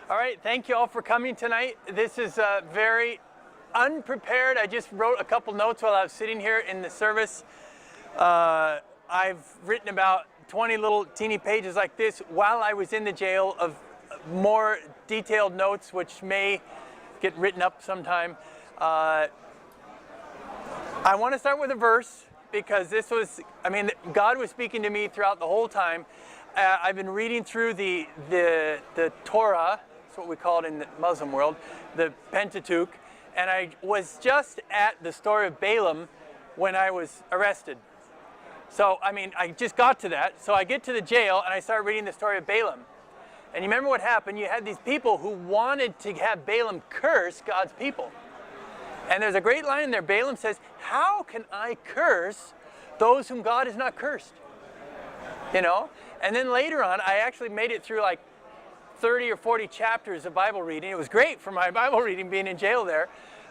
All right, thank you all for coming tonight. This is very unprepared. I just wrote a couple notes while I was sitting here in the service. I've written about 20 little teeny pages like this while I was in the jail of more detailed notes which may get written up sometime. I want to start with a verse because this was, God was speaking to me throughout the whole time. I've been reading through the Torah, that's what we call it in the Muslim world, the Pentateuch, and I was just at the story of Balaam when I was arrested. So, I just got to that. So I get to the jail and I start reading the story of Balaam. And you remember what happened? You had these people who wanted to have Balaam curse God's people. And there's a great line in there. Balaam says, "How can I curse those whom God has not cursed?" You know? And then later on, I actually made it through like 30 or 40 chapters of Bible reading. It was great for my Bible reading being in jail there.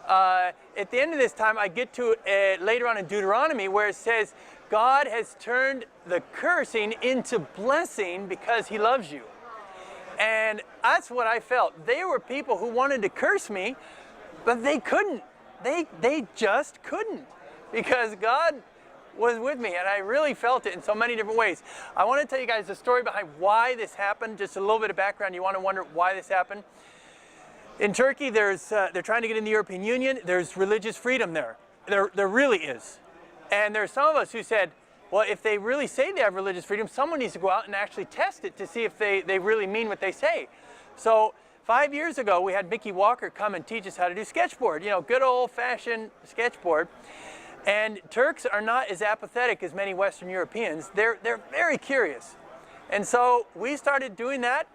At the end of this time, I get to later on in Deuteronomy where it says, God has turned the cursing into blessing because he loves you. And that's what I felt. They were people who wanted to curse me, but they couldn't. They just couldn't because God was with me, and I really felt it in so many different ways. I want to tell you guys the story behind why this happened, just a little bit of background. You want to wonder why this happened. In Turkey, they're trying to get in the European Union. There's religious freedom there. There really is. And there's some of us who said, well, if they really say they have religious freedom, someone needs to go out and actually test it to see if they really mean what they say. So 5 years ago, we had Mickey Walker come and teach us how to do sketchboard. You know, good old-fashioned sketchboard. And Turks are not as apathetic as many Western Europeans. They're very curious. And so we started doing that,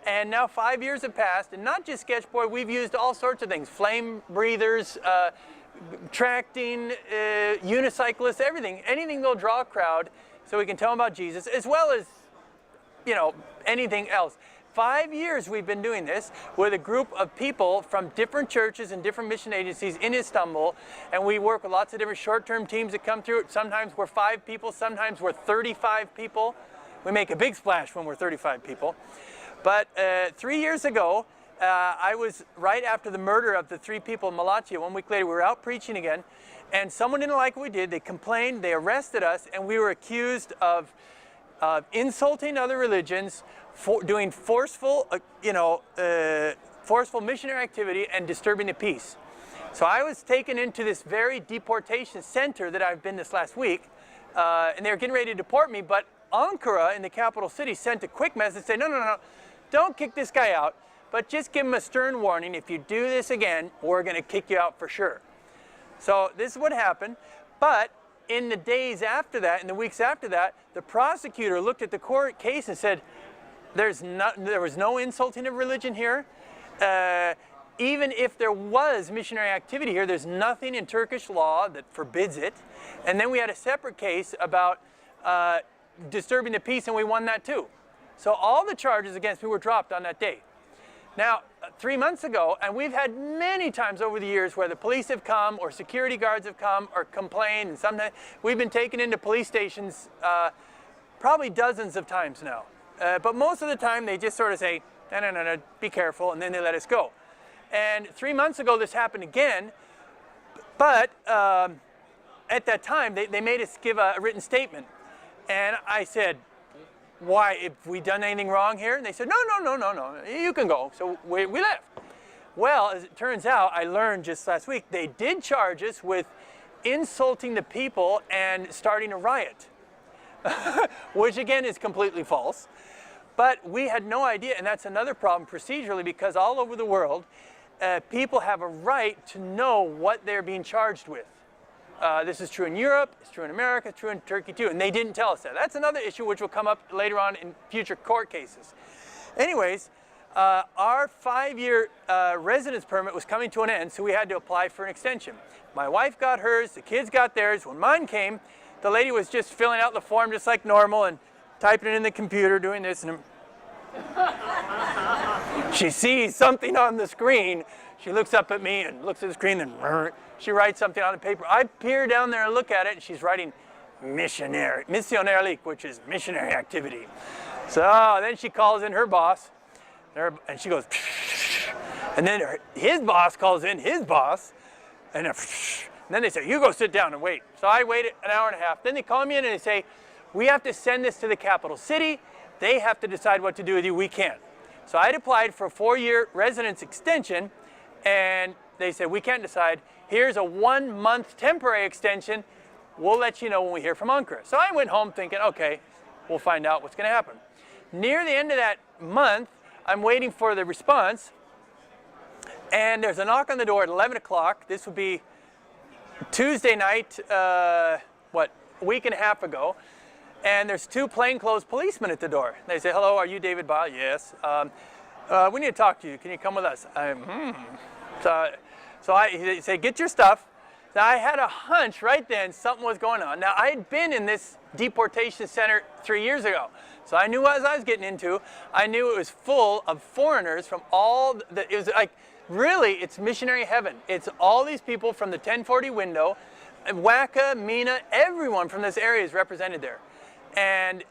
and now 5 years have passed, and not just sketchboard, we've used all sorts of things, flame breathers, tracting, unicyclists, everything, anything that'll draw a crowd so we can tell them about Jesus, as well as, you know, anything else. 5 years we've been doing this with a group of people from different churches and different mission agencies in Istanbul, and we work with lots of different short-term teams that come through. Sometimes we're 5 people, sometimes we're 35 people. We make a big splash when we're 35 people. But 3 years ago, I was right after the murder of the 3 people in Malatya. 1 week later, we were out preaching again, and someone didn't like what we did. They complained, they arrested us, and we were accused of insulting other religions, doing forceful, forceful missionary activity, and disturbing the peace. So I was taken into this very deportation center that I've been this last week, and they were getting ready to deport me, but Ankara in the capital city sent a quick message saying, no, don't kick this guy out, but just give him a stern warning. If you do this again, we're going to kick you out for sure. So this is what happened, but in the days after that, in the weeks after that, the prosecutor looked at the court case and said, there was no insulting of religion here. Even if there was missionary activity here, there's nothing in Turkish law that forbids it. And then we had a separate case about disturbing the peace, and we won that too. So all the charges against me were dropped on that day. Now, 3 months ago, and we've had many times over the years where the police have come or security guards have come or complained, and sometimes we've been taken into police stations probably dozens of times now. But most of the time they just sort of say, no, be careful, and then they let us go. And 3 months ago this happened again, but at that time they made us give a written statement. And I said, why, have we done anything wrong here? And they said, no, you can go. So we left. Well, as it turns out, I learned just last week, they did charge us with insulting the people and starting a riot, which again is completely false. But we had no idea, and that's another problem procedurally, because all over the world, people have a right to know what they're being charged with. This is true in Europe, it's true in America, it's true in Turkey too, and they didn't tell us that. That's another issue which will come up later on in future court cases. Anyways, our 5-year residence permit was coming to an end, so we had to apply for an extension. My wife got hers, the kids got theirs. When mine came, the lady was just filling out the form just like normal and typing it in the computer, doing this, and she sees something on the screen. She looks up at me and looks at the screen, and she writes something on the paper. I peer down there and look at it, and she's writing missionerlik, which is missionary activity. So then she calls in her boss, and she goes, And then his boss calls in, his boss, and then they say, you go sit down and wait. So I waited an hour and a half. Then they call me in and they say, we have to send this to the capital city. They have to decide what to do with you. We can't. So I had applied for a 4-year residence extension, and they said, we can't decide. Here's a 1-month temporary extension. We'll let you know when we hear from Ankara. So I went home thinking, okay, we'll find out what's going to happen. Near the end of that month, I'm waiting for the response, and there's a knock on the door at 11 o'clock. This would be Tuesday night, a week and a half ago. And there's 2 plainclothes policemen at the door. They say, hello, are you David Byle? Yes. We need to talk to you. Can you come with us? They say, get your stuff. Now, I had a hunch right then something was going on. Now, I had been in this deportation center 3 years ago. So I knew what I was getting into. I knew it was full of foreigners from all it was like, really, it's missionary heaven. It's all these people from the 1040 window, Waka, Mina, everyone from this area is represented there. And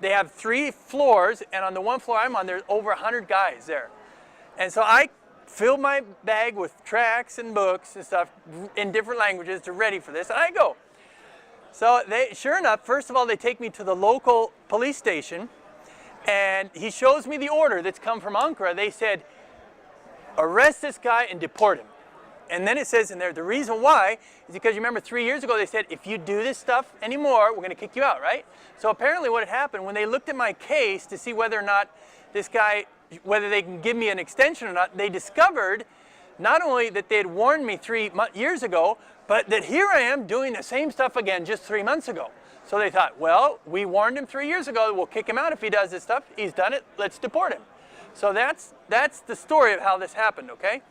they have 3 floors, and on the one floor I'm on, there's over 100 guys there. And so I filled my bag with tracts and books and stuff in different languages to ready for this, and I go. So sure enough, first of all, they take me to the local police station, and he shows me the order that's come from Ankara. They said, arrest this guy and deport him. And then it says in there, the reason why is because you remember 3 years ago they said, if you do this stuff anymore, we're going to kick you out, right? So apparently what had happened, when they looked at my case to see whether or not this guy, whether they can give me an extension or not, they discovered not only that they had warned me 3 years ago, but that here I am doing the same stuff again just 3 months ago. So they thought, well, we warned him 3 years ago, we'll kick him out if he does this stuff. He's done it, let's deport him. So that's the story of how this happened, okay?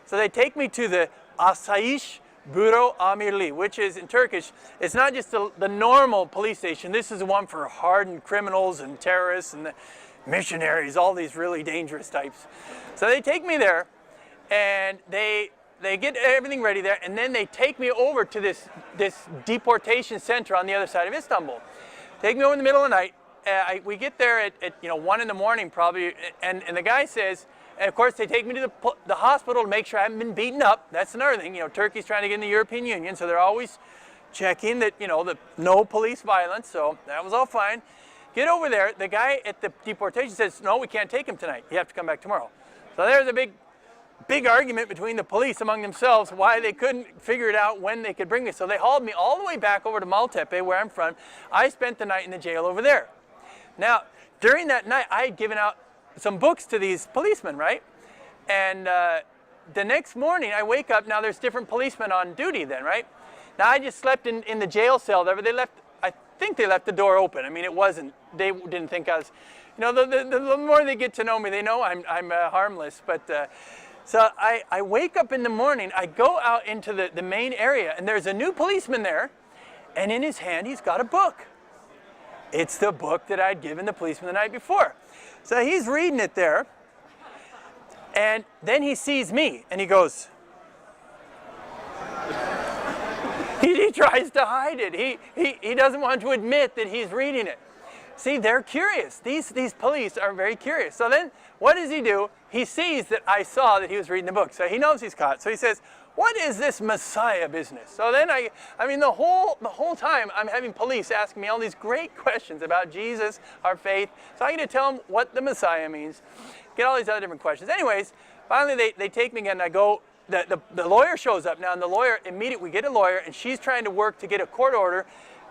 So they take me to the Asayish Büro Amirli, which is in Turkish, it's not just the normal police station. This is the one for hardened criminals and terrorists and the missionaries, all these really dangerous types. So they take me there, and they get everything ready there, and then they take me over to this deportation center on the other side of Istanbul. Take me over in the middle of the night. We get there at 1 in the morning probably, and the guy says, and of course they take me to the hospital to make sure I haven't been beaten up. That's another thing. Turkey's trying to get in the European Union, so they're always checking that, no police violence, so that was all fine. Get over there, the guy at the deportation says, no, we can't take him tonight. You have to come back tomorrow. So there's a big argument between the police among themselves why they couldn't figure it out when they could bring me. So they hauled me all the way back over to Maltepe, where I'm from. I spent the night in the jail over there. Now, during that night, I had given out some books to these policemen, right? And the next morning, I wake up. Now, there's different policemen on duty then, right? Now, I just slept in the jail cell there, but I think they left the door open. I mean, they didn't think I was, the more they get to know me, they know I'm harmless. But so I wake up in the morning, I go out into the main area, and there's a new policeman there, and in his hand, he's got a book. It's the book that I'd given the policeman the night before. So he's reading it there, and then he sees me, and he goes, he tries to hide it. He doesn't want to admit that he's reading it. See, they're curious. These police are very curious. So then, what does he do? He sees that I saw that he was reading the book, so he knows he's caught. So he says, what is this Messiah business? So then I mean, the whole time I'm having police asking me all these great questions about Jesus, our faith. So I get to tell them what the Messiah means, get all these other different questions. Anyways, finally they take me again, and I go, the lawyer shows up now, and the lawyer, immediately we get a lawyer, and she's trying to work to get a court order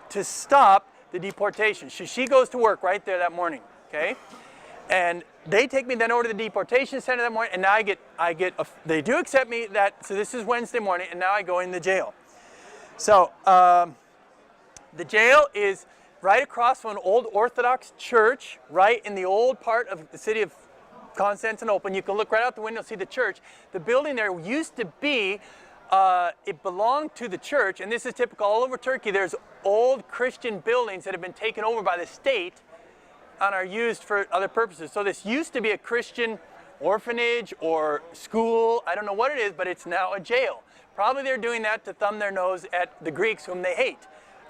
to stop the deportation. She goes to work right there that morning, okay? And they take me then over to the deportation center that morning, and now they do accept me so this is Wednesday morning, and now I go in the jail. So the jail is right across from an old Orthodox church, right in the old part of the city of Constantinople. And you can look right out the window and see the church. The building there used to be, it belonged to the church, and this is typical all over Turkey. There's old Christian buildings that have been taken over by the state and are used for other purposes. So this used to be a Christian orphanage or school. I don't know what it is, but it's now a jail. Probably they're doing that to thumb their nose at the Greeks, whom they hate.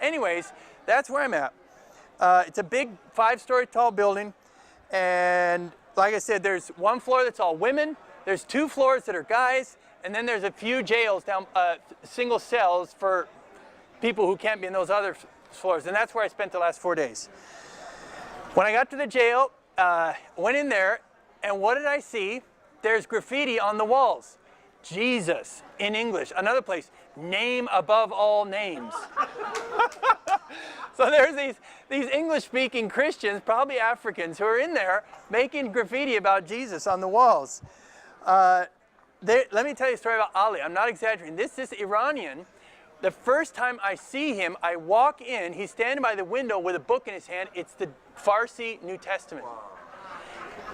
Anyways, that's where I'm at. It's a big 5-story tall building, and like I said, there's one floor that's all women, There's 2 floors that are guys, and then there's a few jails down, single cells for people who can't be in those other floors. And that's where I spent the last 4 days. When I got to the jail, went in there, and what did I see? There's graffiti on the walls. Jesus in English. Another place, name above all names. So there's these English-speaking Christians, probably Africans, who are in there making graffiti about Jesus on the walls. Let me tell you a story about Ali. I'm not exaggerating. This Iranian, the first time I see him, I walk in, he's standing by the window with a book in his hand. It's the Farsi New Testament.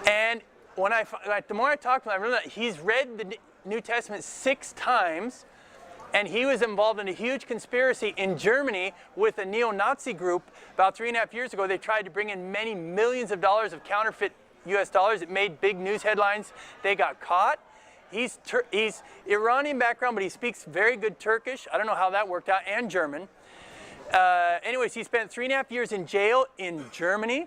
And the more I talk to him, I realize he's read the New Testament 6 times, and he was involved in a huge conspiracy in Germany with a neo-Nazi group. About 3.5 years ago, they tried to bring in many millions of dollars of counterfeit US dollars. It made big news headlines. They got caught. He's Iranian background, but he speaks very good Turkish. I don't know how that worked out, and German. Anyways, he spent 3.5 years in jail in Germany.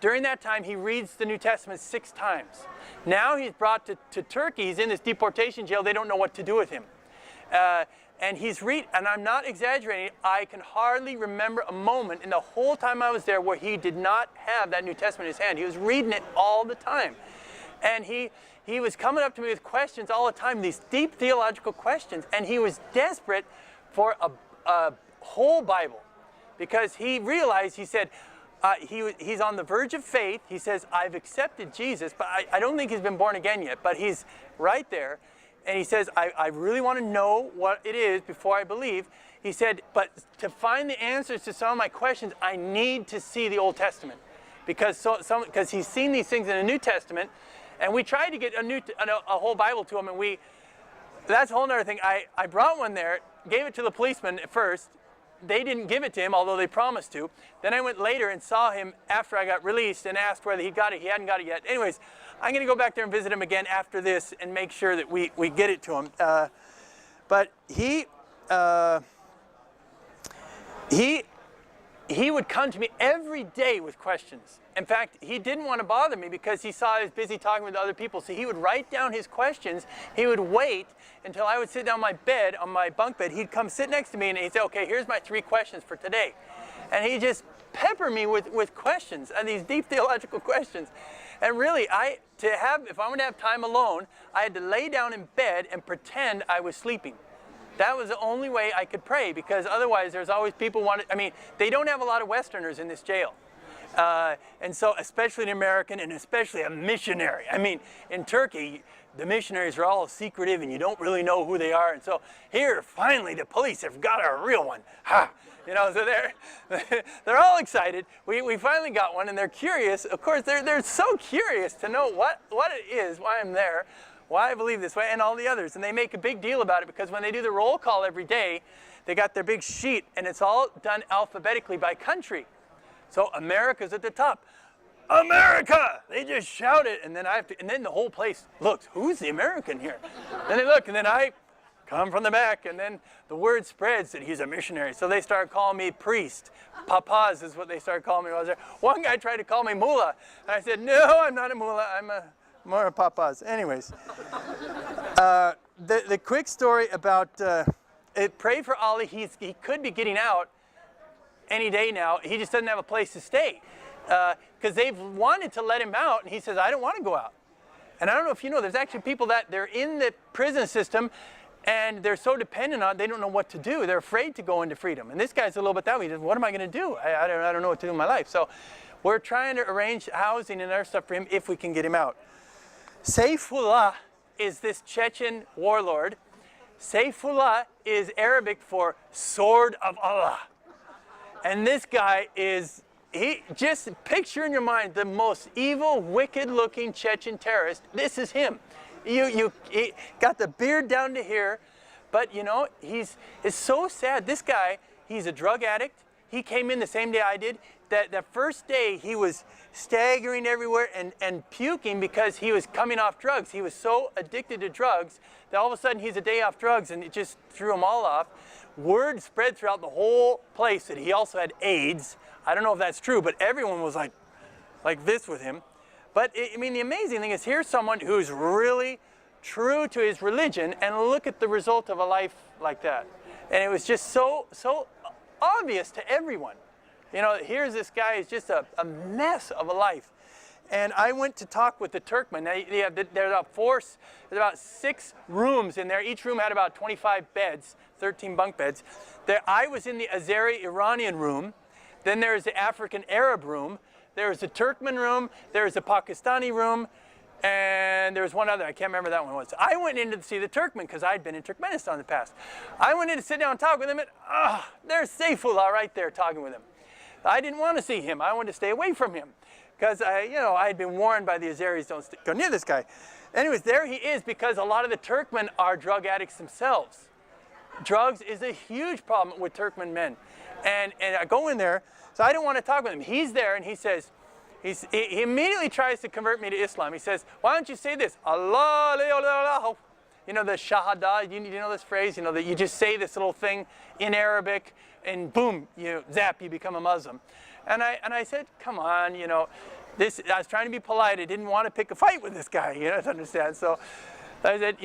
During that time, he reads the New Testament 6 times. Now he's brought to Turkey. He's in this deportation jail. They don't know what to do with him. And and I'm not exaggerating, I can hardly remember a moment in the whole time I was there where he did not have that New Testament in his hand. He was reading it all the time. And he was coming up to me with questions all the time, these deep theological questions. And he was desperate for a whole Bible, because he realized, he said, he's on the verge of faith. He says, I've accepted Jesus, but I don't think he's been born again yet, but he's right there. And he says, I really want to know what it is before I believe. He said, but to find the answers to some of my questions, I need to see the Old Testament. Because he's seen these things in the New Testament. And we tried to get a whole Bible to him. And that's a whole other thing. I brought one there, gave it to the policeman at first. They didn't give it to him, although they promised to. Then I went later and saw him after I got released and asked whether he got it. He hadn't got it yet. Anyways, I'm going to go back there and visit him again after this and make sure that we get it to him. But he would come to me every day with questions. In fact, he didn't want to bother me because he saw I was busy talking with other people. So he would write down his questions. He would wait until I would sit down on my bunk bed. He'd come sit next to me and he'd say, okay, here's my 3 questions for today. And he'd just pepper me with questions, and these deep theological questions. And really, if I wanted to have time alone, I had to lay down in bed and pretend I was sleeping. That was the only way I could pray, because otherwise there's always people they don't have a lot of Westerners in this jail. And so, especially an American, and especially a missionary. I mean, in Turkey, the missionaries are all secretive and you don't really know who they are. And so here, finally, the police have got a real one. Ha! So they're all excited. We finally got one, and they're curious. Of course, they're so curious to know what it is, why I'm there, why I believe this way, and all the others. And they make a big deal about it, because when they do the roll call every day, they got their big sheet, and it's all done alphabetically by country. So America's at the top. America! They just shout it, and then and then the whole place looks, who's the American here? Then they look, and then I come from the back, and then the word spreads that he's a missionary. So they start calling me priest. Papas is what they started calling me when I was there. One guy tried to call me mullah, and I said, no, I'm not a mullah, I'm more a papas. Anyways, the quick story about pray for Ali. He could be getting out any day now. He just doesn't have a place to stay, because they've wanted to let him out, and he says, I don't want to go out. And I don't know if you know, there's actually people that they're in the prison system, and they're so dependent on it, they don't know what to do. They're afraid to go into freedom. And this guy's a little bit that way. He says, what am I going to do? I don't know what to do in my life. So we're trying to arrange housing and other stuff for him if we can get him out. Saifullah is this Chechen warlord. Saifullah is Arabic for sword of Allah. And this guy just picture in your mind the most evil, wicked-looking Chechen terrorist. This is him. He got the beard down to here, but it's so sad. This guy, he's a drug addict. He came in the same day I did. That first day, he was staggering everywhere and puking because he was coming off drugs. He was so addicted to drugs that all of a sudden he's a day off drugs, and it just threw them all off. Word spread throughout the whole place that he also had AIDS. I don't know if that's true, but everyone was like this with him. But the amazing thing is, here's someone who's really true to his religion, and look at the result of a life like that. And it was just so obvious to everyone. You know, here's this guy who's just a mess of a life. And I went to talk with the Turkmen. There's about 6 rooms in there. Each room had about 25 beds, 13 bunk beds. I was in the Azeri-Iranian room. Then there's the African-Arab room. There's the Turkmen room. There's the Pakistani room. And there was one other, I can't remember that one was. I went in to see the Turkmen because I'd been in Turkmenistan in the past. I went in to sit down and talk with him, and there's Saifullah right there talking with him. I didn't want to see him. I wanted to stay away from him because I had been warned by the Azeris, don't go near this guy. Anyways, there he is because a lot of the Turkmen are drug addicts themselves. Drugs is a huge problem with Turkmen men. And I go in there, so I didn't want to talk with him. He's there and he says, he immediately tries to convert me to Islam. He says, why don't you say this? Allah, you know the shahada, you know this phrase, you know that you just say this little thing in Arabic and boom, you become a Muslim. And I said, come on, you know, I was trying to be polite. I didn't want to pick a fight with this guy, you know, to understand. So I said,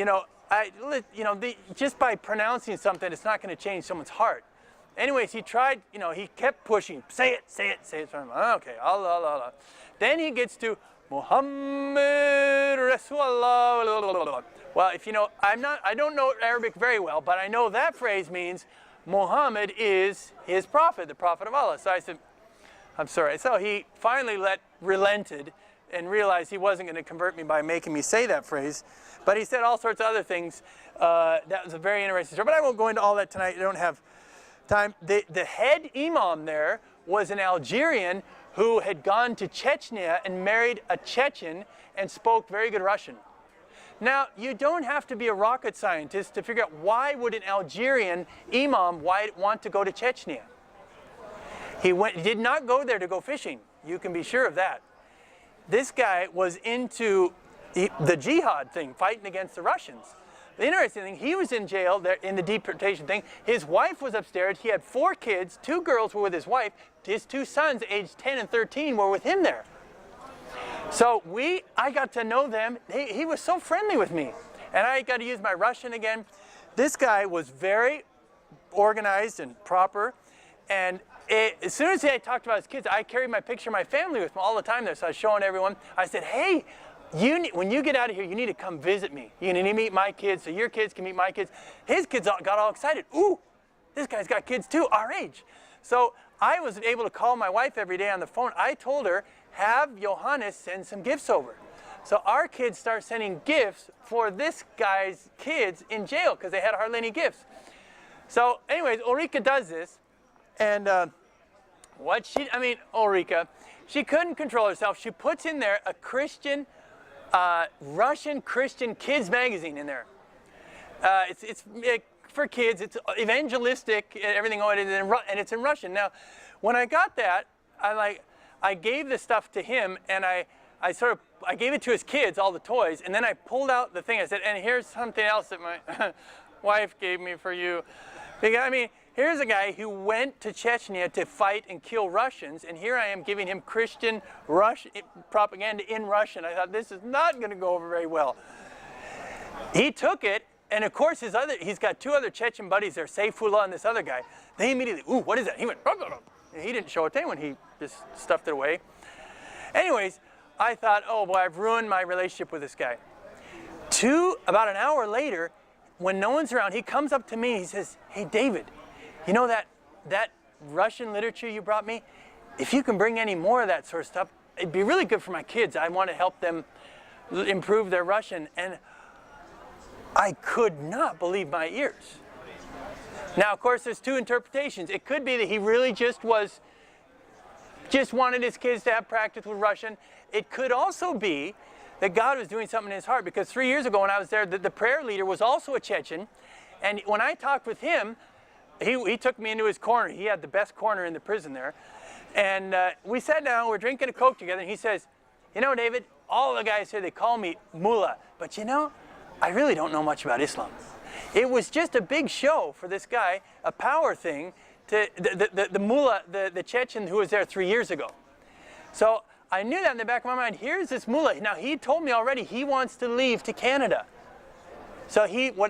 just by pronouncing something, it's not going to change someone's heart. Anyways, he tried, he kept pushing. Say it. Okay, Allah. Then he gets to Muhammad Rasulullah. Well, I don't know Arabic very well, but I know that phrase means Muhammad is his prophet, the prophet of Allah. So I said, I'm sorry. So he finally relented and realized he wasn't going to convert me by making me say that phrase. But he said all sorts of other things. That was a very interesting story. But I won't go into all that tonight. I don't have time. The head imam there was an Algerian who had gone to Chechnya and married a Chechen and spoke very good Russian. Now, you don't have to be a rocket scientist to figure out why would an Algerian imam want to go to Chechnya. He did not go there to go fishing. You can be sure of that. This guy was into the jihad thing, fighting against the Russians. The interesting thing, he was in jail there in the deportation thing. His wife was upstairs. He had 4 kids. 2 girls were with his wife. His 2 sons, aged 10 and 13, were with him there. So I got to know them. He was so friendly with me. And I got to use my Russian again. This guy was very organized and proper. And as soon as I talked about his kids, I carried my picture of my family with me all the time there. So I was showing everyone. I said, hey, when you get out of here, you need to come visit me. You need to meet my kids so your kids can meet my kids. His kids got all excited. Ooh, this guy's got kids too, our age. So I was able to call my wife every day on the phone. I told her, have Johannes send some gifts over. So our kids start sending gifts for this guy's kids in jail because they had hardly any gifts. So anyways, Ulrika does this. And Ulrika, she couldn't control herself. She puts in there a Christian, Russian Christian kids magazine in there. It's for kids. It's evangelistic, everything on it, and it's in Russian. Now, when I got that, I gave this stuff to him, and I gave it to his kids, all the toys, and then I pulled out the thing. I said, and here's something else that my wife gave me for you. Because, here's a guy who went to Chechnya to fight and kill Russians, and here I am giving him Christian propaganda in Russian. I thought, this is not going to go over very well. He took it, and of course he's got 2 other Chechen buddies there, Saifullah and this other guy. They immediately, ooh, what is that? He went, blah, blah, blah. He didn't show it to anyone. He just stuffed it away. Anyways, I thought, oh boy, I've ruined my relationship with this guy. About an hour later, when no one's around, he comes up to me and he says, hey, David, you know that Russian literature you brought me? If you can bring any more of that sort of stuff, it'd be really good for my kids. I want to help them improve their Russian. And I could not believe my ears. Now, of course, there's 2 interpretations. It could be that he really just wanted his kids to have practice with Russian. It could also be that God was doing something in his heart, because 3 years ago when I was there, the prayer leader was also a Chechen. And when I talked with him, he took me into his corner. He had the best corner in the prison there. And we sat down, we're drinking a Coke together, and he says, you know, David, all the guys here, they call me Mullah. But you know, I really don't know much about Islam. It was just a big show for this guy, a power thing, to the Mullah, the Chechen who was there 3 years ago. So I knew that in the back of my mind. Here's this Mullah. Now, he told me already he wants to leave to Canada. So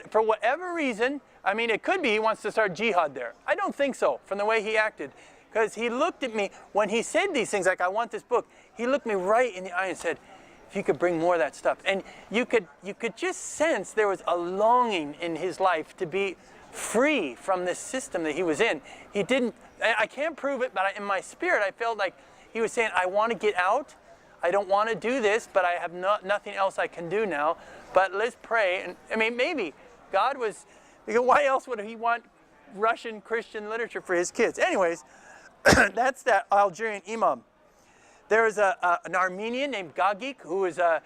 for whatever reason, I mean, it could be he wants to start jihad there. I don't think so, from the way he acted. Because he looked at me, when he said these things, like, I want this book, he looked me right in the eye and said, if you could bring more of that stuff. And you could just sense there was a longing in his life to be free from this system that he was in. He didn't, I can't prove it, but in my spirit, I felt like he was saying, I want to get out. I don't want to do this, but I have nothing else I can do now. But let's pray. And I mean, maybe God was, because why else would he want Russian Christian literature for his kids? Anyways, that's that Algerian imam. There is an Armenian named Gagik who is a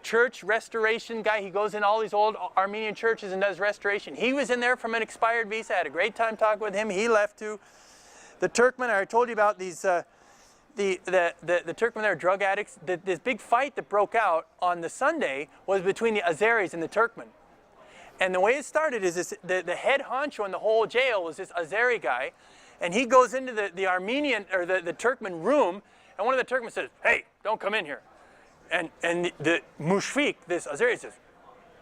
church restoration guy. He goes in all these old Armenian churches and does restoration. He was in there from an expired visa. I had a great time talking with him. He left too. The Turkmen, I told you about these, the Turkmen, they're drug addicts. This big fight that broke out on the Sunday was between the Azeris and the Turkmen. And the way it started is this, the head honcho in the whole jail was this Azeri guy. And he goes into the Armenian, or the Turkmen room, and one of the Turkmen says, hey, don't come in here. And the Mushfik, this Azeri, says,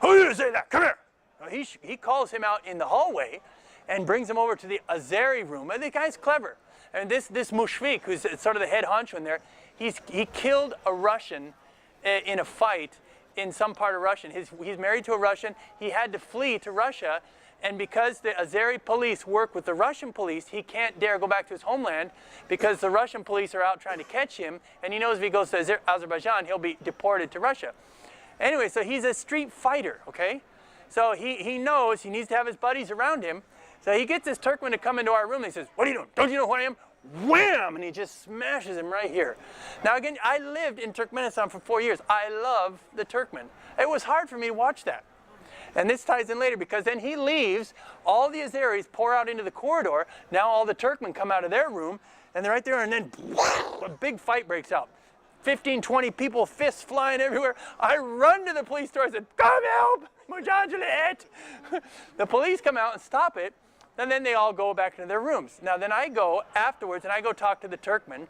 who did you say that? Come here. Well, he calls him out in the hallway and brings him over to the Azeri room. And the guy's clever. And this Mushfik, who's sort of the head honcho in there, he killed a Russian in a fight in some part of Russia. He's married to a Russian. He had to flee to Russia. And because the Azeri police work with the Russian police, he can't dare go back to his homeland because the Russian police are out trying to catch him. And he knows if he goes to Azerbaijan, he'll be deported to Russia. Anyway, so he's a street fighter, okay? So he knows he needs to have his buddies around him. So he gets this Turkmen to come into our room and he says, what are you doing? Don't you know who I am? Wham! And he just smashes him right here. Now again, I lived in Turkmenistan for 4 years. I love the Turkmen. It was hard for me to watch that. And this ties in later because then he leaves, all the Azeris pour out into the corridor, now all the Turkmen come out of their room, and they're right there, and then a big fight breaks out. 15, 20 people, fists flying everywhere. I run to the police door, I said, come help, Mujahidet. The police come out and stop it, and then they all go back into their rooms. Now then I go afterwards, and I go talk to the Turkmen,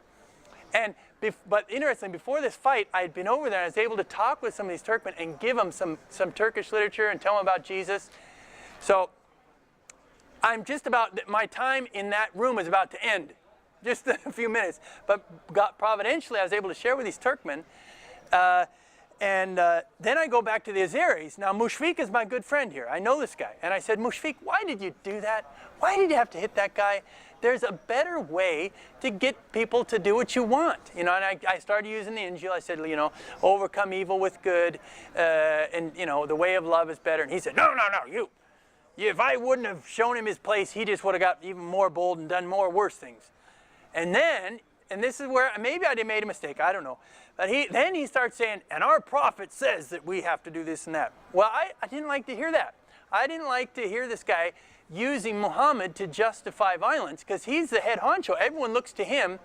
but interestingly, before this fight, I had been over there and I was able to talk with some of these Turkmen and give them some Turkish literature and tell them about Jesus. So I'm just about, my time in that room is about to end, just a few minutes. But providentially, I was able to share with these Turkmen. Then I go back to the Azeris. Now, Mushfik is my good friend here. I know this guy. And I said, Mushfik, why did you do that? Why did you have to hit that guy? There's a better way to get people to do what you want. You know, and I started using the Injil. I said, you know, overcome evil with good. And, you know, the way of love is better. And he said, no, you. If I wouldn't have shown him his place, he just would have got even more bold and done more worse things. And then, and this is where maybe I made a mistake. I don't know. But then he starts saying, and our prophet says that we have to do this and that. Well, I didn't like to hear that. I didn't like to hear this guy using Muhammad to justify violence because he's the head honcho. Everyone looks to him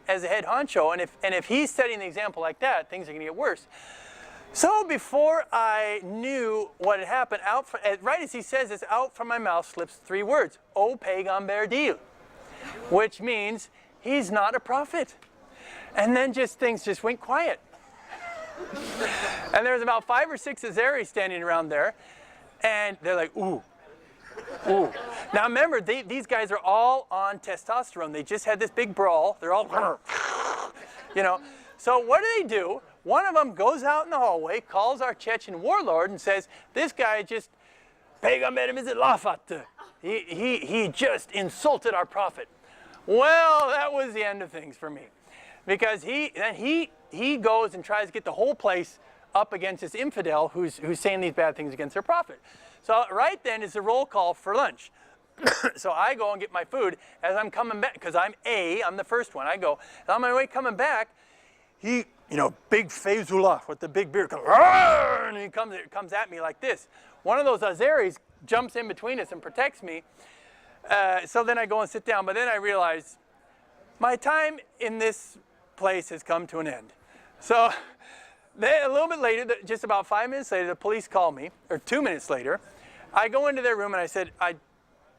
as the head honcho. And if he's setting the example like that, things are going to get worse. So before I knew what had happened, right as he says this, out from my mouth slips 3 words. O peygamber değil. Which means he's not a prophet. And then things just went quiet. And there was about 5 or 6 Azeris standing around there. And they're like, ooh. Ooh. Now remember, these guys are all on testosterone. They just had this big brawl. They're all, you know. So what do? One of them goes out in the hallway, calls our Chechen warlord and says, this guy just, Peygamberimizi laf attı. He just insulted our prophet. Well, that was the end of things for me. Because he goes and tries to get the whole place up against this infidel who's saying these bad things against their prophet. So right then is the roll call for lunch. So I go and get my food. As I'm coming back, because I'm the first one, I go. And on my way coming back, he, you know, big Feyzullah with the big beard, comes, and he comes at me like this. One of those Azeris jumps in between us and protects me. So then I go and sit down, but then I realize my time in this place has come to an end. So then a little bit later, just about 5 minutes later, the police call me, or 2 minutes later. I go into their room and I said, I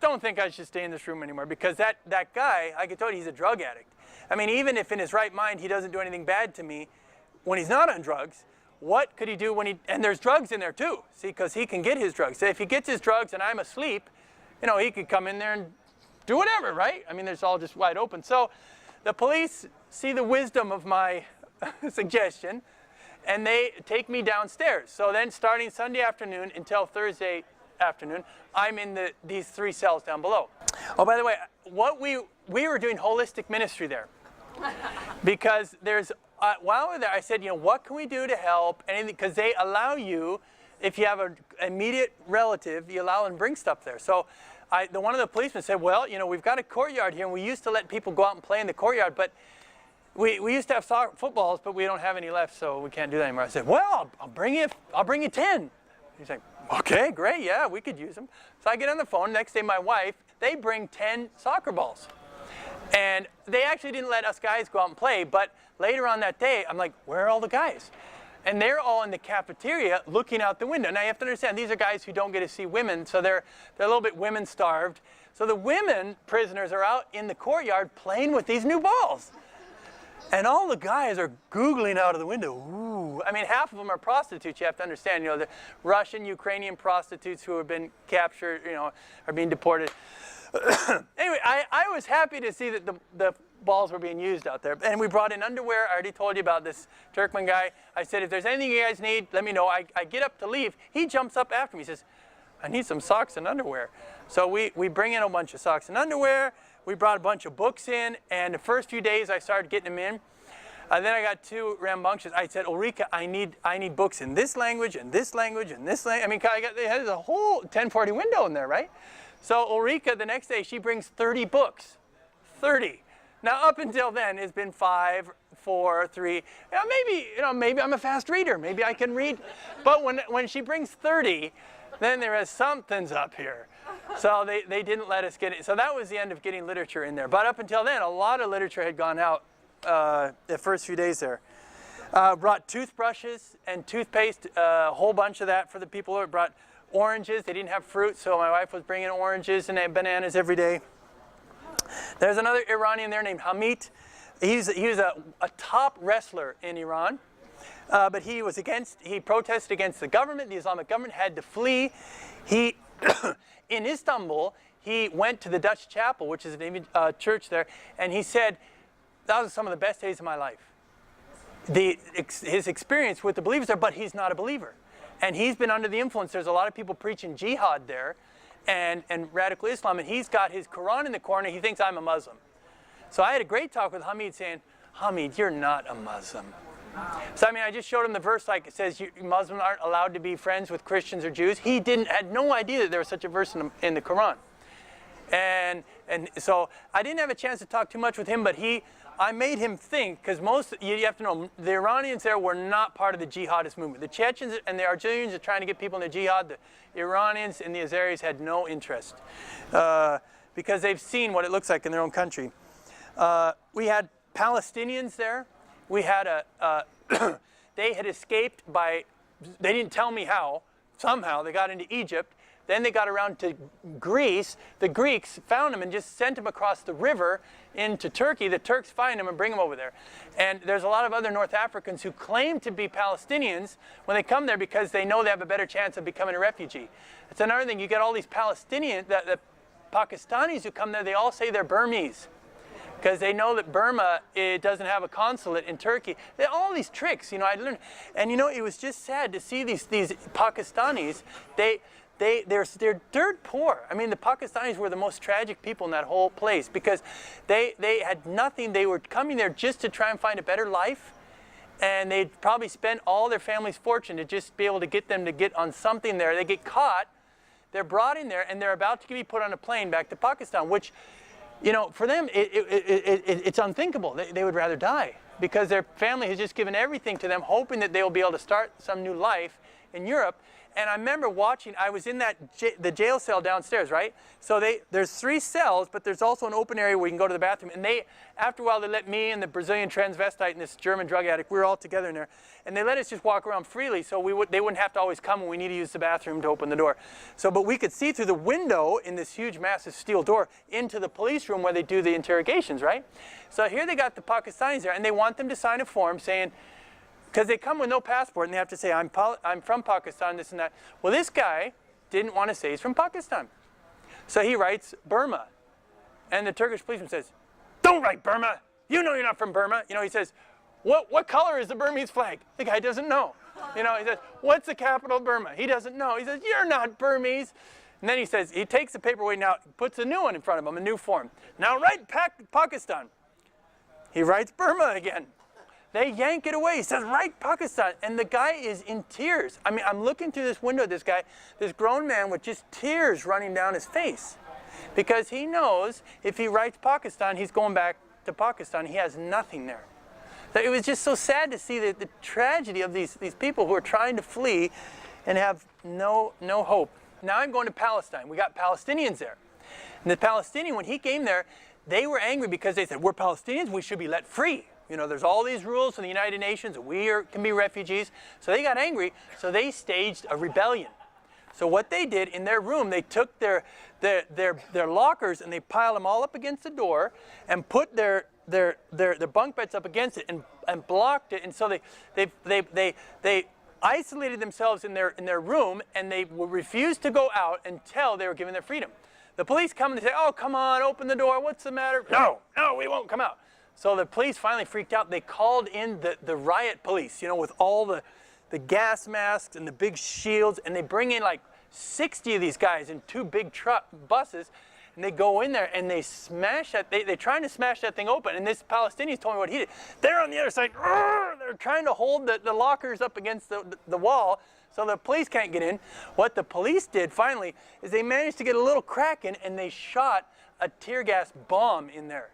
don't think I should stay in this room anymore because that guy, I can tell you he's a drug addict. I mean, even if in his right mind he doesn't do anything bad to me when he's not on drugs, what could he do when and there's drugs in there too, see, because he can get his drugs. So if he gets his drugs and I'm asleep, you know, he could come in there and do whatever, right? I mean, there's all just wide open. So the police see the wisdom of my suggestion, and they take me downstairs. So then starting Sunday afternoon until Thursday afternoon, I'm in these 3 cells down below. Oh, by the way, we were doing holistic ministry there. Because there's, while we were there, I said, you know, what can we do to help? Anything, because they allow you, if you have an immediate relative, you allow them to bring stuff there. So one of the policemen said, well, you know, we've got a courtyard here, and we used to let people go out and play in the courtyard, but we used to have footballs, but we don't have any left, so we can't do that anymore. I said, well, I'll bring you 10. He's like, okay, great, yeah, we could use them. So I get on the phone. Next day, my wife, they bring 10 soccer balls. And they actually didn't let us guys go out and play, but later on that day, I'm like, where are all the guys? And they're all in the cafeteria looking out the window. Now you have to understand, these are guys who don't get to see women, so they're a little bit women starved. So the women prisoners are out in the courtyard playing with these new balls. And all the guys are googling out of the window. Ooh. I mean, half of them are prostitutes, you have to understand. You know, the Russian, Ukrainian prostitutes who have been captured, you know, are being deported. Anyway, I was happy to see that the balls were being used out there. And we brought in underwear. I already told you about this Turkmen guy. I said, if there's anything you guys need, let me know. I get up to leave. He jumps up after me. He says, I need some socks and underwear. So we bring in a bunch of socks and underwear. We brought a bunch of books in. And the first few days, I started getting them in. And then I got too rambunctious. I said, Ulrika, I need books in this language, and this language, and this language. I mean, there's a whole 1040 window in there, right? So Ulrika, the next day, she brings 30 books. 30. Now, up until then, it's been 5, 4, 3. Maybe I'm a fast reader. Maybe I can read. But when she brings 30, then there is something's up here. So they didn't let us get it. So that was the end of getting literature in there. But up until then, a lot of literature had gone out the first few days there. Brought toothbrushes and toothpaste, a whole bunch of that for the people. Brought oranges. They didn't have fruit, so my wife was bringing oranges and bananas every day. There's another Iranian there named Hamid. He was a top wrestler in Iran, but he protested against the government. The Islamic government had to flee. In Istanbul, he went to the Dutch chapel, which is a church there, and he said, that was some of the best days of my life. His experience with the believers there, but he's not a believer. And he's been under the influence. There's a lot of people preaching jihad there and radical Islam, and he's got his Quran in the corner. He thinks I'm a Muslim. So I had a great talk with Hamid saying, Hamid, you're not a Muslim. So I mean, I just showed him the verse like it says Muslims aren't allowed to be friends with Christians or Jews. He had no idea that there was such a verse in the Quran. And so I didn't have a chance to talk too much with him, but I made him think, because you have to know, the Iranians there were not part of the jihadist movement. The Chechens and the Armenians are trying to get people in the jihad. The Iranians and the Azeris had no interest because they've seen what it looks like in their own country. We had Palestinians there. We had they had escaped they didn't tell me how. Somehow they got into Egypt. Then they got around to Greece. The Greeks found them and just sent them across the river into Turkey. The Turks find them and bring them over there. And there's a lot of other North Africans who claim to be Palestinians when they come there because they know they have a better chance of becoming a refugee. It's another thing. You get all these Palestinians, the Pakistanis who come there, they all say they're Burmese because they know that Burma doesn't have a consulate in Turkey. All these tricks, I learned. And it was just sad to see these Pakistanis. They're dirt poor. I mean, the Pakistanis were the most tragic people in that whole place because they had nothing. They were coming there just to try and find a better life, and they'd probably spend all their family's fortune to just be able to get them to get on something there. They get caught, they're brought in there, and they're about to be put on a plane back to Pakistan, which, for them, it's unthinkable. They would rather die because their family has just given everything to them, hoping that they will be able to start some new life in Europe. And I remember watching, I was in the jail cell downstairs, right? So there's 3 cells, but there's also an open area where you can go to the bathroom. And after a while, they let me and the Brazilian transvestite and this German drug addict, we were all together in there. And they let us just walk around freely, so they wouldn't have to always come when we need to use the bathroom to open the door. But we could see through the window in this huge, massive steel door into the police room where they do the interrogations, right? So here they got the Pakistanis there, and they want them to sign a form saying, Because they come with no passport and they have to say, I'm from Pakistan, this and that. Well, this guy didn't want to say he's from Pakistan. So he writes Burma. And the Turkish policeman says, don't write Burma. You know you're not from Burma. He says, what color is the Burmese flag? The guy doesn't know. He says, what's the capital of Burma? He doesn't know. He says, you're not Burmese. And then he says, he takes the paperweight now, puts a new one in front of him, a new form. Now write Pakistan. He writes Burma again. They yank it away. He says, right, Pakistan. And the guy is in tears. I mean, I'm looking through this window, this grown man with just tears running down his face. Because he knows if he writes Pakistan, he's going back to Pakistan. He has nothing there. So it was just so sad to see the tragedy of these people who are trying to flee and have no hope. Now I'm going to Palestine. We got Palestinians there. And the Palestinian, when he came there, they were angry because they said, we're Palestinians, we should be let free. There's all these rules from the United Nations. We can be refugees. So they got angry. So they staged a rebellion. So what they did in their room, they took their lockers and they piled them all up against the door and put their bunk beds up against it and blocked it. And so they isolated themselves in their room and they refused to go out until they were given their freedom. The police come and they say, oh, come on, open the door. What's the matter? No, we won't come out. So the police finally freaked out. They called in the riot police, with all the gas masks and the big shields. And they bring in like 60 of these guys in 2 big buses. And they go in there and they smash that. They're trying to smash that thing open. And this Palestinian told me what he did. They're on the other side. They're trying to hold the lockers up against the wall so the police can't get in. What the police did finally is they managed to get a little crack in and they shot a tear gas bomb in there.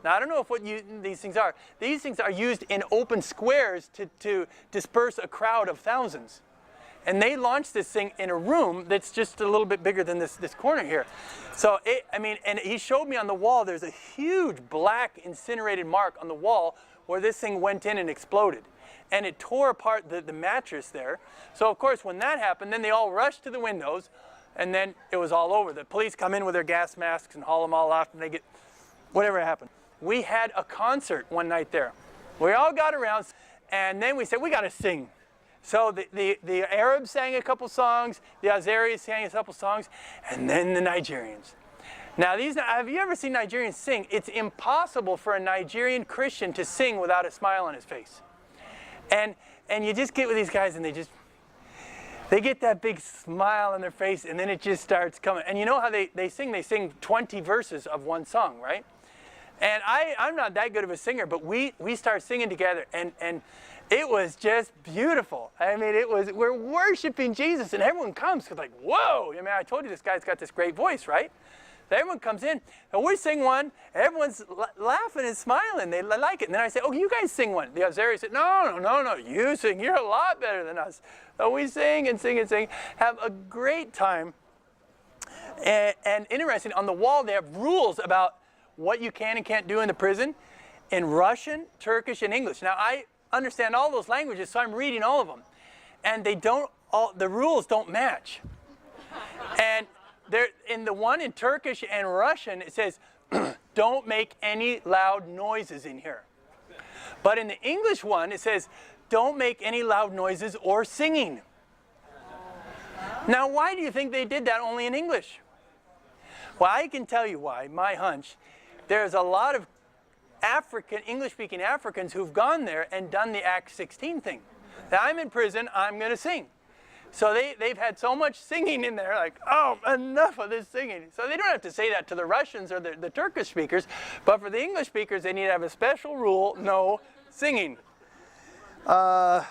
Now, I don't know what these things are. These things are used in open squares to disperse a crowd of thousands. And they launched this thing in a room that's just a little bit bigger than this corner here. So, and he showed me on the wall, there's a huge black incinerated mark on the wall where this thing went in and exploded. And it tore apart the mattress there. So, of course, when that happened, then they all rushed to the windows, and then it was all over. The police come in with their gas masks and haul them all off, and they get whatever happened. We had a concert one night there. We all got around, and then we said, we got to sing. So the Arabs sang a couple songs, the Azeris sang a couple songs, and then the Nigerians. Now, have you ever seen Nigerians sing? It's impossible for a Nigerian Christian to sing without a smile on his face. And you just get with these guys, and they get that big smile on their face, and then it just starts coming. And you know how they sing? They sing 20 verses of one song, right? And I'm not that good of a singer, but we started singing together, and it was just beautiful. I mean, we're worshiping Jesus, and everyone comes like, whoa! I told you this guy's got this great voice, right? So everyone comes in, and we sing one, and everyone's laughing and smiling. They like it. And then I say, oh, you guys sing one. The Azeris said, no, you sing. You're a lot better than us. So we sing and sing and sing, have a great time. And interesting, on the wall they have rules about what you can and can't do in the prison in Russian, Turkish, and English. Now, I understand all those languages, so I'm reading all of them. And the rules don't match. And in the one in Turkish and Russian, it says, don't make any loud noises in here. But in the English one, it says, don't make any loud noises or singing. Now, why do you think they did that only in English? Well, I can tell you why, my hunch. There's a lot of English-speaking Africans who've gone there and done the Acts 16 thing. Now, I'm in prison, I'm going to sing. So they've had so much singing in there, like, oh, enough of this singing. So they don't have to say that to the Russians or the Turkish speakers, but for the English speakers, they need to have a special rule, no singing. Now,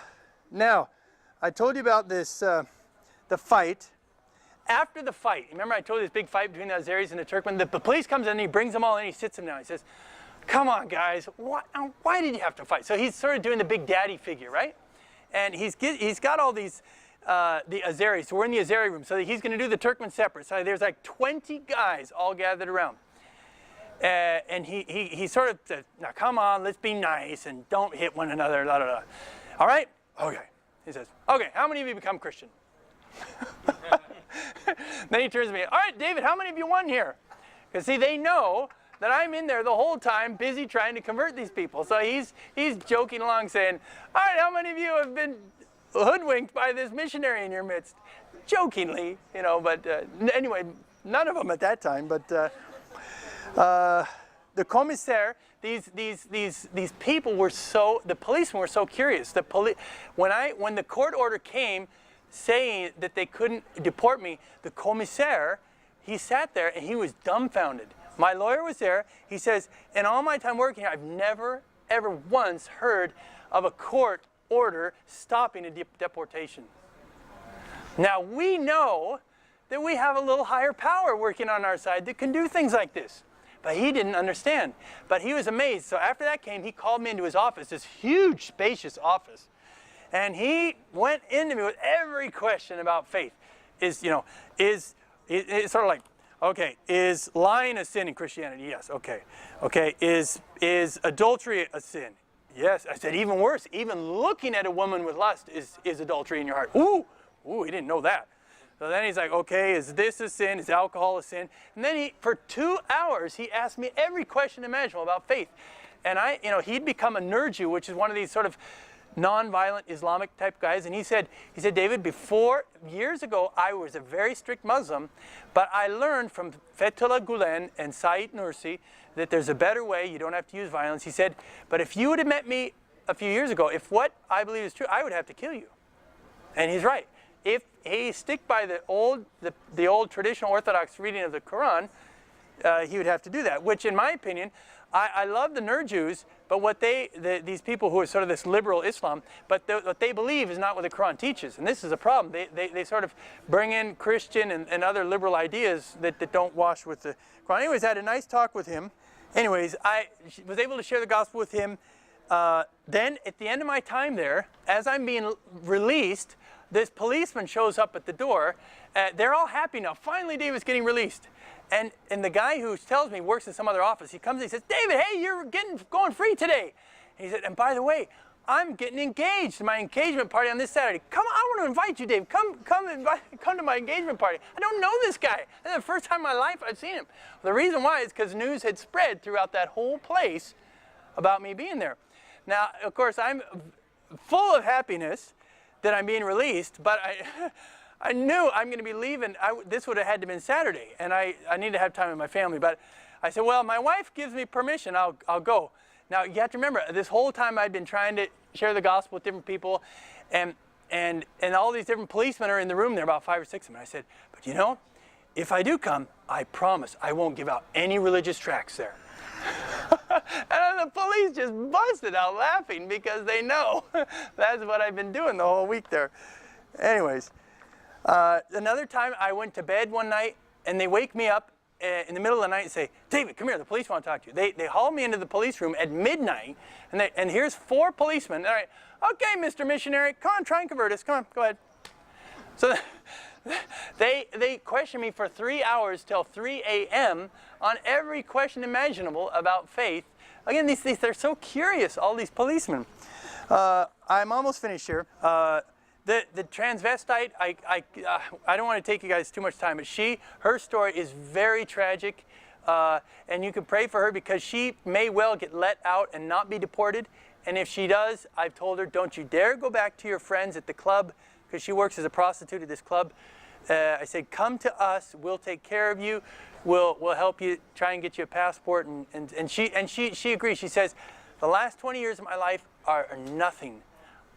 I told you about this, the fight. After the fight, remember I told you this big fight between the Azeris and the Turkmen? The police comes in and he brings them all in, he sits them down. He says, come on, guys, why did you have to fight? So he's sort of doing the big daddy figure, right? And he's got all these, the Azeris. So we're in the Azeri room. So he's going to do the Turkmen separate. So there's like 20 guys all gathered around. And he sort of says, now come on, let's be nice and don't hit one another. Blah, blah, blah. All right? Okay. He says, okay, how many of you become Christian? Then he turns to me, all right, David, how many of you won here? Because see, they know that I'm in there the whole time busy trying to convert these people. So he's joking along saying, all right, how many of you have been hoodwinked by this missionary in your midst? Jokingly, you know, but anyway, none of them at that time. But the commissaire, these people were so, the policemen were so curious. When the court order came saying that they couldn't deport me, the commissaire, he sat there and he was dumbfounded. My lawyer was there. He says, in all my time working here, I've never, ever once heard of a court order stopping a deportation. Now, we know that we have a little higher power working on our side that can do things like this. But he didn't understand. But he was amazed. So after that came, he called me into his office, this huge, spacious office. And he went into me with every question about faith. It's sort of like, okay, is lying a sin in Christianity? Yes, okay. Okay, is adultery a sin? Yes. I said, even worse, even looking at a woman with lust is adultery in your heart. Ooh, he didn't know that. So then he's like, okay, is this a sin? Is alcohol a sin? And then for 2 hours, he asked me every question imaginable about faith. And he'd become a Nurju, which is one of these sort of non-violent Islamic type guys. And he said, David, years ago, I was a very strict Muslim, but I learned from Fethullah Gulen and Said Nursi that there's a better way. You don't have to use violence. He said, but if you would have met me a few years ago, if what I believe is true, I would have to kill you. And he's right. If he stick by the old traditional Orthodox reading of the Quran, he would have to do that. Which, in my opinion, I love the Nurjus, but these people who are sort of this liberal Islam, but what they believe is not what the Quran teaches, and this is a problem. They sort of bring in Christian and other liberal ideas that don't wash with the Quran. Anyways, I had a nice talk with him. Anyways, I was able to share the gospel with him. Then, at the end of my time there, as I'm being released, this policeman shows up at the door. They're all happy now. Finally, David's getting released. And the guy who tells me works in some other office. He comes and he says, David, hey, you're going free today. And he said, and by the way, I'm getting engaged. My engagement party on this Saturday. Come on, I want to invite you, Dave. Come to my engagement party. I don't know this guy. This is the first time in my life I've seen him. The reason why is because news had spread throughout that whole place about me being there. Now, of course, I'm full of happiness that I'm being released, but I knew I'm going to be leaving. This would have had to have been Saturday, and I need to have time with my family. But I said, well, my wife gives me permission. I'll go. Now, you have to remember, this whole time I'd been trying to share the gospel with different people, and all these different policemen are in the room there, about 5 or 6 of them. I said, but you know, if I do come, I promise I won't give out any religious tracts there. And the police just busted out laughing because they know that's what I've been doing the whole week there. Anyways, another time I went to bed one night and they wake me up in the middle of the night and say, David, come here, the police want to talk to you. They haul me into the police room at midnight and here's 4 policemen. All right, okay, Mr. Missionary, come on, try and convert us. Come on, go ahead. So they questioned me for 3 hours till 3 a.m. on every question imaginable about faith. Again, they're so curious, all these policemen. I'm almost finished here. The transvestite, I don't want to take you guys too much time, but her story is very tragic, and you can pray for her because she may well get let out and not be deported. And if she does, I've told her, don't you dare go back to your friends at the club, because she works as a prostitute at this club. I said, come to us. We'll take care of you. We'll help you try and get you a passport. And she agrees. She says, the last 20 years of my life are nothing.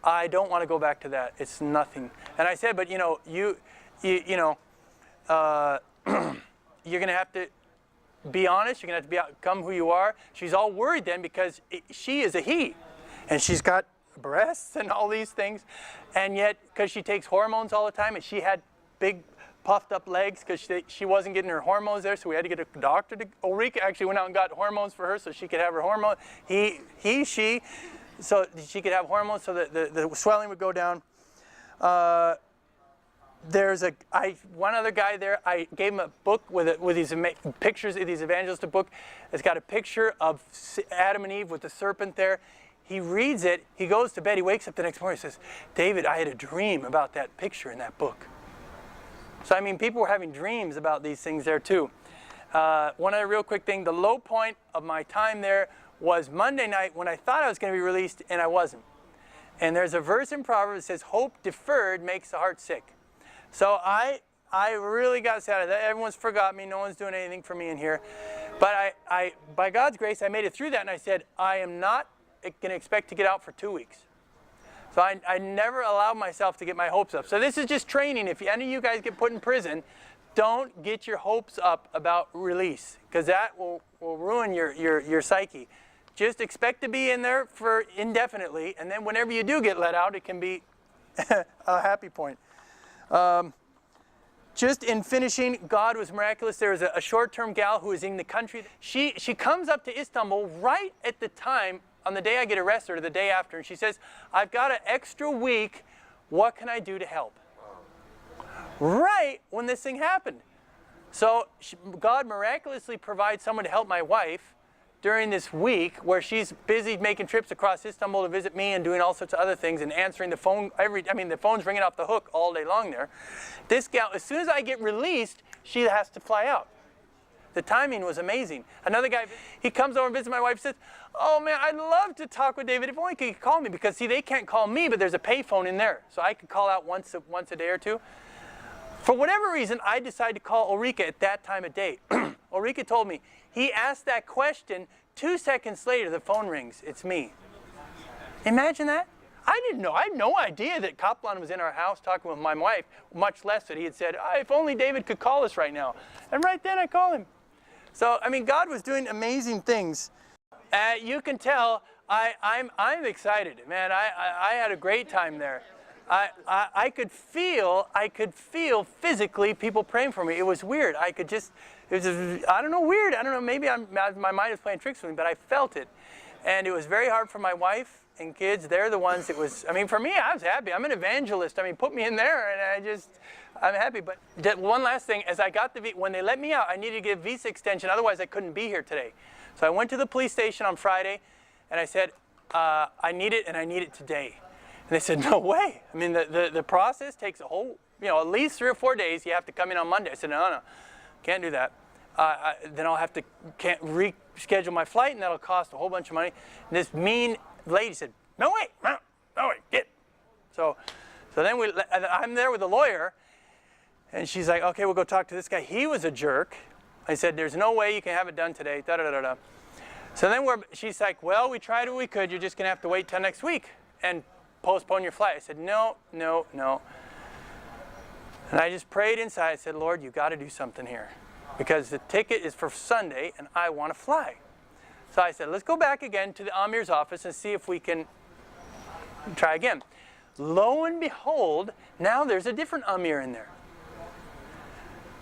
I don't want to go back to that. It's nothing. And I said, but you know, you're going to have to be honest. You're going to have to become who you are. She's all worried then because she is a he, and she's got breasts and all these things, and yet because she takes hormones all the time, and she had big puffed up legs because she wasn't getting her hormones there, so we had to get a doctor. Ulrika actually went out and got hormones for her so she could have her hormone. She, so she could have hormones so that the swelling would go down. There's one other guy there. I gave him a book with these pictures of these evangelistic book. It's got a picture of Adam and Eve with the serpent there. He reads it. He goes to bed. He wakes up the next morning and says, David, I had a dream about that picture in that book. So, I mean, people were having dreams about these things there too. One other real quick thing, the low point of my time there was Monday night when I thought I was going to be released and I wasn't. And there's a verse in Proverbs that says, hope deferred makes the heart sick. So I really got sad. Everyone's forgot me. No one's doing anything for me in here. But I, by God's grace, I made it through that, and I said, I am not going to expect to get out for 2 weeks. So I never allowed myself to get my hopes up. So this is just training. If any of you guys get put in prison, don't get your hopes up about release, because that will ruin your psyche. Just expect to be in there for indefinitely, and then whenever you do get let out, it can be a happy point. Just in finishing, God was miraculous. There was a short-term gal who was in the country. She comes up to Istanbul right at the time, on the day I get arrested, or the day after, and she says, I've got an extra week. What can I do to help? Right when this thing happened. So God miraculously provides someone to help my wife during this week where she's busy making trips across Istanbul to visit me and doing all sorts of other things and answering the phone. The phone's ringing off the hook all day long there. This gal, as soon as I get released, she has to fly out. The timing was amazing. Another guy, he comes over and visits my wife and says, oh man, I'd love to talk with David if only he could call me, because see, they can't call me, but there's a payphone in there. So I could call out once a day or two. For whatever reason, I decided to call Ulrika at that time of day. Ulrika told me, he asked that question, 2 seconds later, the phone rings. It's me. Imagine that. I didn't know. I had no idea that Kaplan was in our house talking with my wife, much less that he had said, if only David could call us right now. And right then I call him. So, I mean, God was doing amazing things. You can tell I'm excited. Man, I had a great time there. I could feel physically people praying for me. It was weird. I could just, it was, I don't know, weird. I don't know, maybe my mind is playing tricks with me, but I felt it. And it was very hard for my wife and kids. They're the ones it was, I mean, for me, I was happy. I'm an evangelist. I mean, put me in there and I'm happy. But one last thing, as I got when they let me out, I needed to get a visa extension. Otherwise, I couldn't be here today. So I went to the police station on Friday and I said, I need it and I need it today. And they said, no way. I mean, the process takes a whole, at least 3 or 4 days. You have to come in on Monday. I said, no, can't do that. Then I'll have to reschedule my flight, and that'll cost a whole bunch of money. And this mean lady said, no, wait, get. So then I'm there with a lawyer, and she's like, okay, we'll go talk to this guy. He was a jerk. I said, there's no way you can have it done today, da-da-da-da. So then she's like, well, we tried what we could. You're just going to have to wait till next week and postpone your flight. I said, no. And I just prayed inside. I said, Lord, you got to do something here, because the ticket is for Sunday and I want to fly. So I said, let's go back again to the Amir's office and see if we can try again. Lo and behold, now there's a different Amir in there.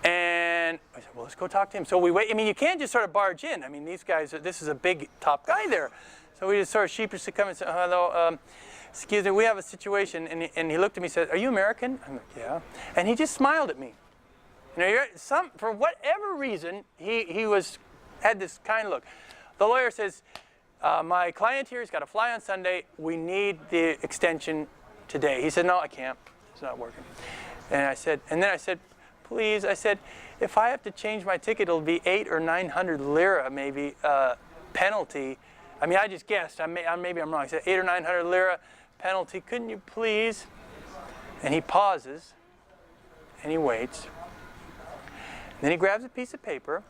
And I said, well, let's go talk to him. So we wait. I mean, you can't just sort of barge in. I mean, these guys, this is a big top guy there. So we just sort of sheepishly come and say, hello, excuse me, we have a situation. And he looked at me and said, are you American? I'm like, yeah. And he just smiled at me. For whatever reason, he had this kind of look. The lawyer says, my client here has got to fly on Sunday. We need the extension today. He said, no, I can't. It's not working. And then I said, please, I said, if I have to change my ticket, it'll be 800 or 900 lira, maybe, penalty. I mean, I just guessed. Maybe I'm wrong. I said 800 or 900 lira penalty. Couldn't you please? And he pauses, and he waits. And then he grabs a piece of paper,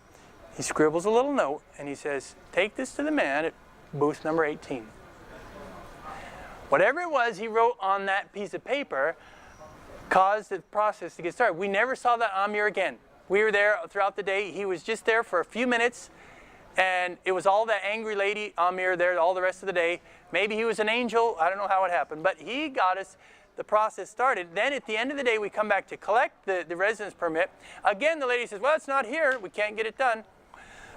he scribbles a little note, and he says, take this to the man at booth number 18. Whatever it was he wrote on that piece of paper caused the process to get started. We never saw that Amir again. We were there throughout the day. He was just there for a few minutes, and it was all that angry lady Amir there all the rest of the day. Maybe he was an angel. I don't know how it happened, but he got us the process started. Then at the end of the day, we come back to collect the residence permit. Again, the lady says, well, it's not here. We can't get it done.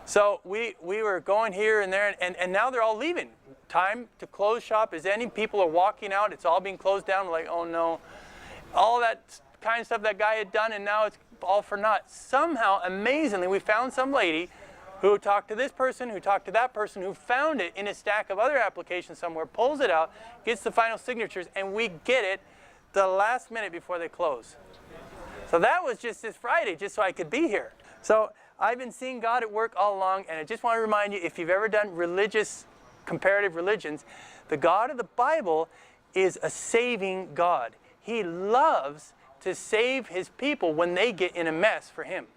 So we were going here and there, and now they're all leaving. Time to close shop. As any people are walking out, it's all being closed down. We're like, oh no. All that kind of stuff that guy had done, and now it's all for naught. Somehow, amazingly, we found some lady who talked to this person, who talked to that person, who found it in a stack of other applications somewhere, pulls it out, gets the final signatures, and we get it the last minute before they close. So that was just this Friday, just so I could be here. So I've been seeing God at work all along, and I just want to remind you, if you've ever done comparative religions, the God of the Bible is a saving God. He loves to save his people when they get in a mess for him.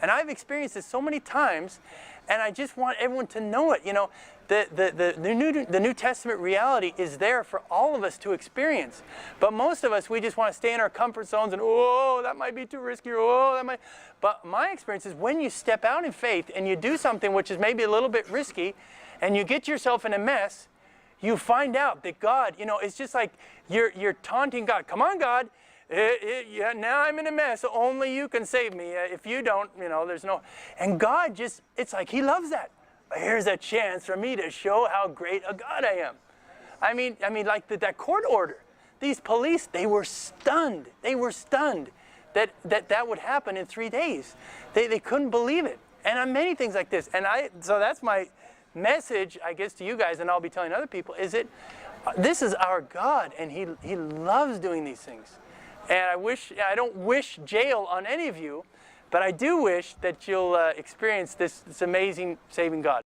And I've experienced this so many times, and I just want everyone to know it. You know, the New Testament reality is there for all of us to experience. But most of us, we just want to stay in our comfort zones and, oh, that might be too risky, or oh, that might. But my experience is when you step out in faith and you do something which is maybe a little bit risky, and you get yourself in a mess, you find out that God, you know, it's just like you're taunting God. Come on, God. Yeah, now I'm in a mess. Only you can save me. If you don't, you know, there's no. And God just, it's like he loves that. Here's a chance for me to show how great a God I am. I mean, like that court order. These police, they were stunned. They were stunned that would happen in 3 days. They couldn't believe it. And on many things like this. And so that's my message, I guess, to you guys, and I'll be telling other people, is that this is our God, and he loves doing these things. And I don't wish jail on any of you, but I do wish that you'll experience this amazing saving God.